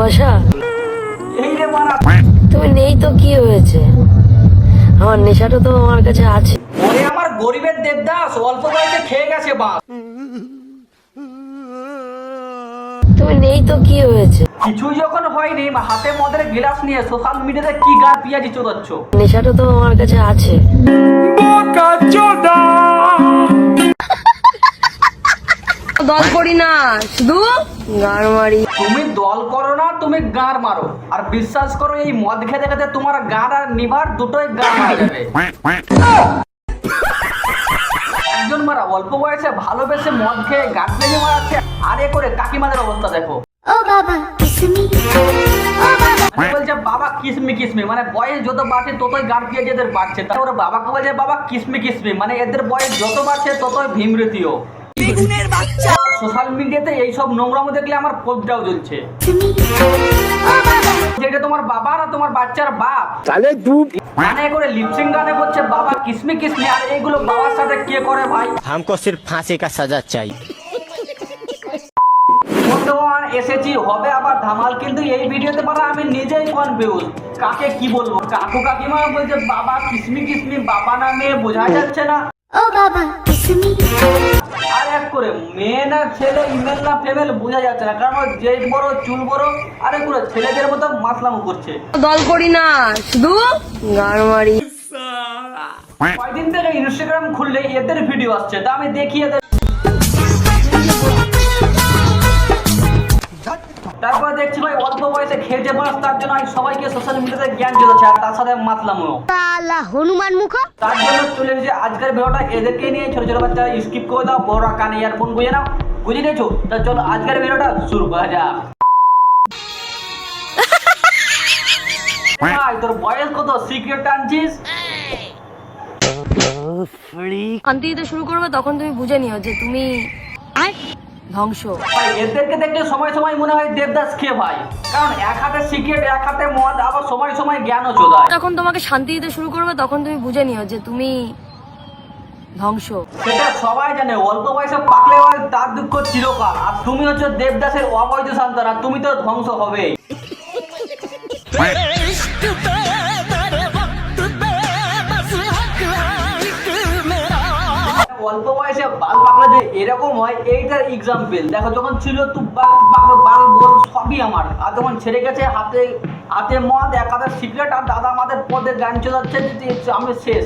ভালোবাসা? এই রে মারা, তুমি নেই তো কি হয়েছে, আমার নেশাটা তো আমার কাছে আছে। ওরে আমার গরিবের দেবদাস, অল্প বয়সে খেয়ে গেছে বাস। তুমি নেই তো কি হয়েছে, কিছুই যখন হয়নি, হাতে মদের গ্লাস নিয়ে সোশ্যাল মিডিয়াতে কি গা পিয়াজি চোদাচ্ছ? নেশাটা তো আমার কাছে আছে। দল করি না, শুধু গাড় মারি। তুমি দল করো না, তুমি গাঁড় মারো। আর বিশ্বাস করো, এই মদ খেতে খেতে তোমার গাঁড় আর নিভার দুটোই গাঁ মারা যাবে। একজন মারা অল্প বয়সে ভালোবেসে মদ খেয়ে গাঁট লেগে মারাচ্ছে, আর এ করে কাকিমাদের অবস্থা দেখো। বলছে বাবা কিসমি কিসমি, মানে বয়স যত বাড়ছে ততই গাঁট পেঁয়াজ এদের বাড়ছে। তারপরে বাবাকে বলছে বাবা কিসমি কিসমি, মানে এদের বয়স যত বাড়ছে ততই ভীমরতিও। সোশ্যাল মিডিয়াতে এইসব নোংরামো দেখলে আমার কোপটাও জ্বলছে। যেটা তোমার বাবা না তোমার বাচ্চার বাপ, তাহলে গানে করে লিপসিং গানে করছে বাবা কিসমি কিসমি, আর এইগুলো বাবার সাথে কে করে ভাই? हमको सिर्फ फांसी का सजा चाहिए। বর্তমান এসেছি হবে আবার ধামাল, কিন্তু এই ভিডিওতে পারা আমি নিজেই কনফিউজ, কাকে কি বলবো। কাকু কাকিমা বলছে বাবা কিসমি কিসমি, বাবা না মেয়ে বোঝা যাচ্ছে না। ও বাবা কিসমি, আর এক করে মেয়ে না ছেলে, ইমেল না ফেমেল বোঝা যাচ্ছে না, কারণ জেট বড় চুল বড়, আর এক করে ছেলেদের মতো মাসলামো করছে। দল করি না, শুধু গাড় মারি। কয়দিন থেকে ইনস্টাগ্রাম খুললে এদের ভিডিও আসছে, তা আমি দেখি এদের। তারপর দেখছি ভাই অল্প বয়সে খেলছে বাস, তার জন্য আমি সবাইকে সোশ্যাল মিডিয়াতে জ্ঞান চলেছে, আর তার সাথে মাতলামও। হনুমান মুখ। তার জন্য চলে এসেছে আজকের ভিডিওটা এদেরকে নিয়ে। ছোট ছোট বাচ্চারা স্কিপ করে দাও, বড়রা কানে ইয়ারফোন গুঁজে নাও, বুঝে নিয়েছো? তা চলো আজকের ভিডিওটা শুরু করা যাক। ভাই তোর বয়স কত, সিক্রেট আনছিস? শান্তি দিতে শুরু করবে তখন তুমি বুঝে নিও যে তুমি ধ্বংস। ভাই এদেরকে দেখলে সময় সময় মনে হয় দেবদাস খেয়ে ভাই, কারণ এক হাতে সিগারেট এক হাতে মদ, আবার সময় সময় জ্ঞানও চোদায়। যখন তোমাকে শান্তি দিতে শুরু করবে তখন তুমি বুঝে নিও যে তুমি ধ্বংস। সেটা সবাই জানে, অল্প বয়সে পাকলে হয় তার দুঃখ চিরকাল। আর তুমি হচ্ছে দেবদাসের অবৈধ সন্তান, আর তুমি তো ধ্বংস হবেই। অল্প বয়সে বাল পাকলে যে এরকম হয়, এইটার এক্সাম্পল দেখো। যখন ছিল তুই বাল বল সবই আমার, আর যখন ছেড়ে গেছে হাতে হাতে মদ, এক হাতে সিগারেট, আর দাদা আমাদের পদে গান চলাচ্ছে যে আমি শেষ।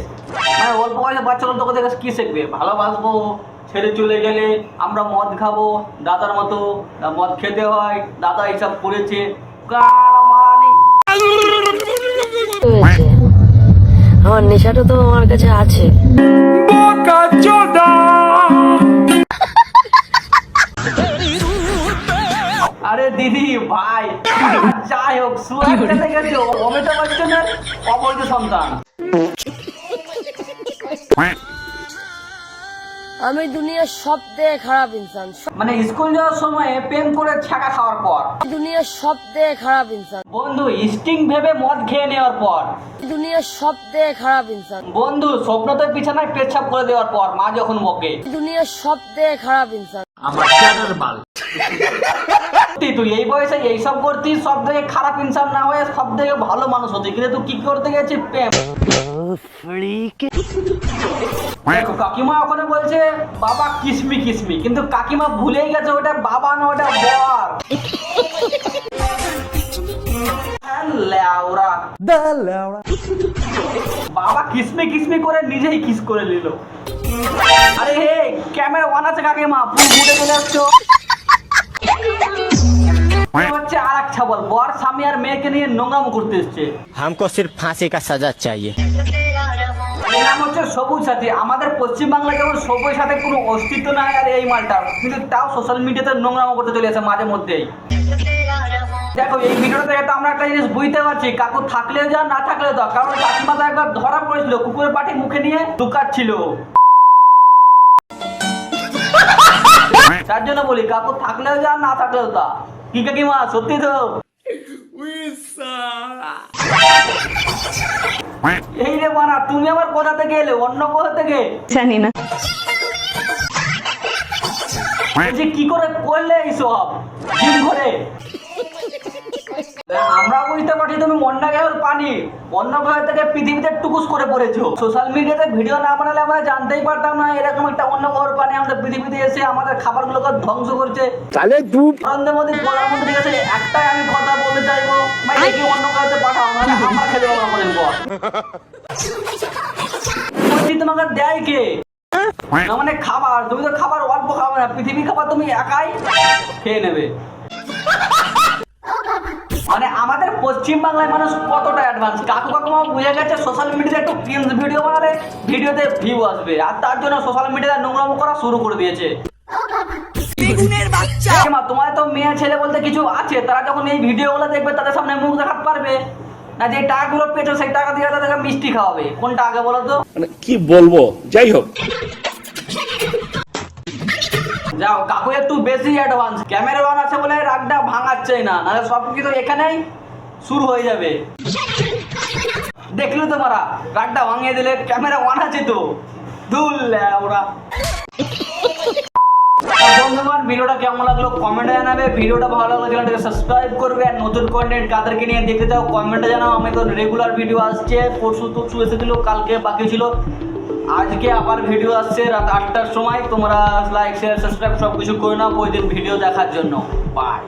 মানে অল্প বয়সে বাচ্চাগুলো তোকে দেখে কি শিখবে? ভালোবাসবো, ছেড়ে চলে গেলে আমরা মদ খাবো দাদার মতো, মদ খেতে হয়, দাদা এইসব করেছে। হয়েছে, আমার নেশাটা তো আমার কাছে আছে। আরে দিদি ভাই, যাই হোক, সুয়াগ খেতে গেছে অমিতাভ বচ্চনের অবৈধ সন্তান। আমি দুনিয়ার সবথেকে খারাপ ইনসান, মানে স্কুল যাওয়ার সময় প্রেম করে ছাকা খাওয়ার পর, দুনিয়ার সবথেকে খারাপ ইনসান, বন্ধু স্টিং ভেবে মদ খেয়ে নেওয়ার পর, দুনিয়ার সবথেকে খারাপ ইনসান, বন্ধু স্বপ্নতে বিছানায় পেচ্ছাপ করে দেওয়ার পর মা যখন বকে। দুনিয়ার সবথেকে খারাপ ইনসান। আমার চ্যাটার বাল। তুই এই বয়সে এইসব করতিস, সব থেকে খারাপ ইনসান না হয়ে সব থেকে ভালো মানুষ হতি, কিন্তু তুই কি করতে গেছিস? প্রেম। দেখো কাকিমা ওখানে বলছে বাবা কিসমি কিসমি, কিন্তু কাকিমা ভুলেই গেছে ওটা বাবা না, ওটা বর। বাবা কিসমি কিসমি করে নিজেই কিস করে নিল। আরে হে ক্যামেরা ওয়ান আছে কাকিমা, ফুল মুড়ে চলে আসছো। হচ্ছে আর এক ছাবল, বর স্বামী আর মেয়েকে নিয়ে নোংরামো করতে এসছে। हमको सिर्फ फांसी का सजा चाहिए। এর নাম হচ্ছে সবুজ সাথী। আমাদের পশ্চিমবাংলায় যেমন সবুজ সাথে কোনো অস্তিত্ব নাই আর এই মালটা, কিন্তু তাও সোশ্যাল মিডিয়াতে নোংরামো করতে চলে আসে মাঝে মধ্যেই। দেখো এই ভিডিওটা দেখে তো আমরা একটা জিনিস বুঝতে পারছি, কাকু থাকলেও যা না থাকলেও যা, কারণ কাকিমা তো একবার ধরা পড়েছিল কুকুরের পাটি মুখে নিয়ে লুকাচ্ছিল। তার জন্য বলি কাকু থাকলেও যা না থাকলেও তা। কি কাকিমা সত্যি তো? এই রে মানা, তুমি আবার কোথা থেকে এলে? অন্য কোথা থেকে? জানি না। কি করে করলে এইসব? জিম করে আমরা বুঝতে পারছি তুমি অন্য গ্রহের পানি, অন্য গ্রহ থেকে পৃথিবীতে টুকুস করে পড়েছো। সোশ্যাল মিডিয়াতে ভিডিও না বানালে আমরা জানতেই পারতাম না এরকম একটা অন্য গ্রহের পানি আমাদের পৃথিবীতে এসে আমাদের খাবারগুলোকে ধ্বংস করছে। নরেন্দ্র মোদী প্রধানমন্ত্রীর কাছে একটাই আমি কথা বলতে চাইবো, ভাই দেখি অন্য গ্রহতে পাঠাও, নাহলে আমরা খেতে পারবো আমাদের পর। বলছি তোমাকে দেয় কে? না মানে খাবার, তুমি তো খাবার অল্প খাবে না, পৃথিবীর খাবার তুমি একাই খেয়ে নেবে। মানে আমাদের পশ্চিম বাংলায় মানুষ কতটা অ্যাডভান্স, কাকু কাকুমা বুঝে গেছে সোশ্যাল মিডিয়াতে একটু ক্রিঞ্জ ভিডিও বানালে ভিডিওতে ভিউ আসবে, আর তার জন্য সোশ্যাল মিডিয়াতে নোংরামো করা শুরু করে দিয়েছে। তোমার তো মেয়ে ছেলে বলতে কিছু আছে, তারা যখন এই ভিডিওগুলো দেখবে তাদের সামনে মুখ দেখাতে পারবে না, যে টাকাগুলো পেয়েছো সেই টাকা দিয়ে তাদেরকে মিষ্টি খাওয়াবে, কোনটা আগে বলো তো? মানে কি বলবো, যাই হোক। যাও কাকু একটু বেশি অ্যাডভান্স, ক্যামেরা অন আছে বলে রাগটা ভাঙাচ্ছেই না, নাহলে সব কিছু এখানেই শুরু হয়ে যাবে। দেখলে তো মারা রাগটা ভাঙিয়ে দিলে, ক্যামেরা অন আছে তো দুল ওরা। বন্ধুগণ ভিডিওটা কেমন লাগলো কমেন্টে জানাবে, ভিডিওটা ভালো লাগলে চ্যানেলটাকে সাবস্ক্রাইব করবে, আর নতুন কন্টেন্ট কাদেরকে নিয়ে দেখতে চাও কমেন্টে জানাও। আমি তো রেগুলার ভিডিও আসছে, পরশু এসেছিল, কালকে বাকি ছিল, আজকে আবার ভিডিও আসছে রাত 8টার সময়। তোমরা লাইক শেয়ার সাবস্ক্রাইব সব কিছু করে নাও ওই দিন ভিডিও দেখার জন্য। বাই।